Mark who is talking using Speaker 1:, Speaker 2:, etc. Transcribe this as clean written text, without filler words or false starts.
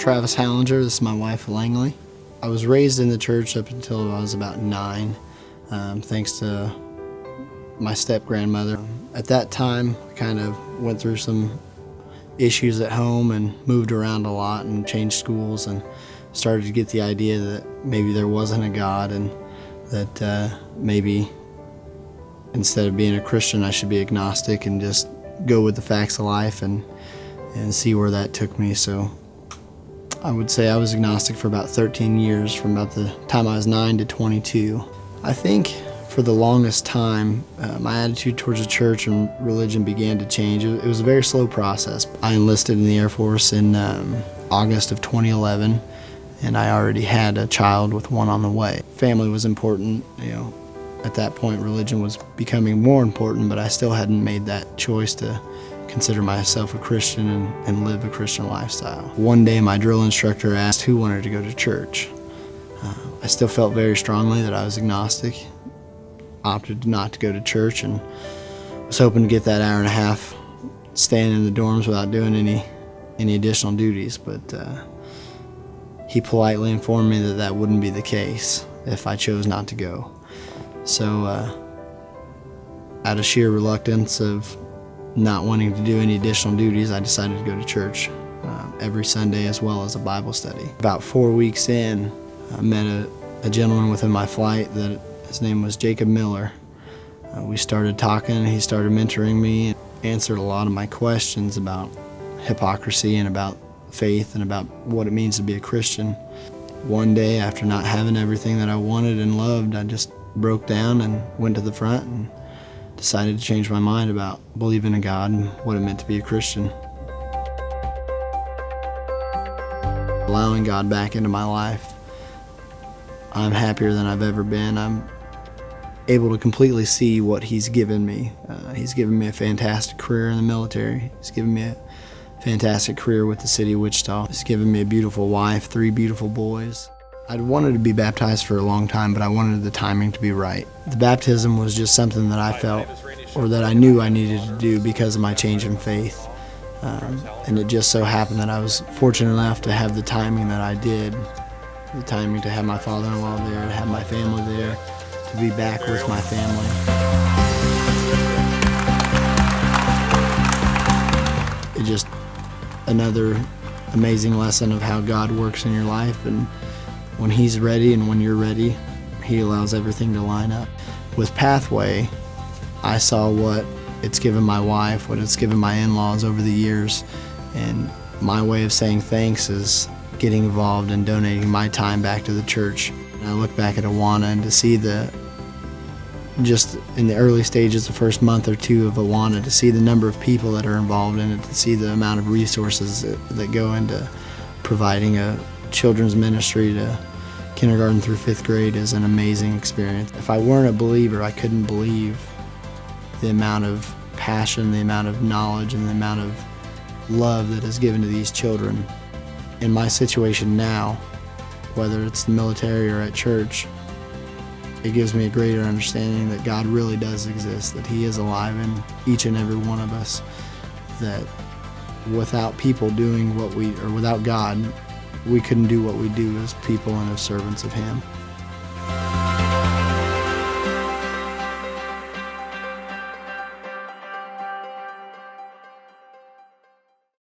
Speaker 1: Travis Hallinger. This is my wife, Langley. I was raised in the church up until I was about 9, thanks to my step-grandmother. At that time, I kind of went through some issues at home and moved around a lot and changed schools and started to get the idea that maybe there wasn't a God and that maybe instead of being a Christian I should be agnostic and just go with the facts of life and see where that took me. So I would say I was agnostic for about 13 years, from about the time I was 9 to 22. I think for the longest time, my attitude towards the church and religion began to change. It was a very slow process. I enlisted in the Air Force in August of 2011, and I already had a child with one on the way. Family was important, At that point, religion was becoming more important, but I still hadn't made that choice to consider myself a Christian and live a Christian lifestyle. One day, my drill instructor asked who wanted to go to church. I still felt very strongly that I was agnostic, opted not to go to church, and was hoping to get that hour and a half staying in the dorms without doing any additional duties, but he politely informed me that that wouldn't be the case if I chose not to go. So out of sheer reluctance of not wanting to do any additional duties, I decided to go to church every Sunday as well as a Bible study. About 4 weeks in, I met a gentleman within my flight that his name was Jacob Miller. We started talking, he started mentoring me, and answered a lot of my questions about hypocrisy and about faith and about what it means to be a Christian. One day, after not having everything that I wanted and loved, I just broke down and went to the front and decided to change my mind about believing in God and what it meant to be a Christian. Allowing God back into my life, I'm happier than I've ever been. I'm able to completely see what He's given me. He's given me a fantastic career in the military. He's given me a fantastic career with the city of Wichita. He's given me a beautiful wife, 3 beautiful boys. I'd wanted to be baptized for a long time, but I wanted the timing to be right. The baptism was just something that I felt, or that I knew I needed to do because of my change in faith. And it just so happened that I was fortunate enough to have the timing that I did. The timing to have my father-in-law there, to have my family there, to be back with my family. It's just another amazing lesson of how God works in your life, and when He's ready and when you're ready, He allows everything to line up. With Pathway, I saw what it's given my wife, what it's given my in-laws over the years, and my way of saying thanks is getting involved and donating my time back to the church. And I look back at Awana and to see just in the early stages, the first month or two of Awana, to see the number of people that are involved in it, to see the amount of resources that go into providing a children's ministry to kindergarten through 5th grade is an amazing experience. If I weren't a believer, I couldn't believe the amount of passion, the amount of knowledge, and the amount of love that is given to these children. In my situation now, whether it's the military or at church, it gives me a greater understanding that God really does exist, that He is alive in each and every one of us, that without people doing without God, we couldn't do what we do as people and as servants of Him.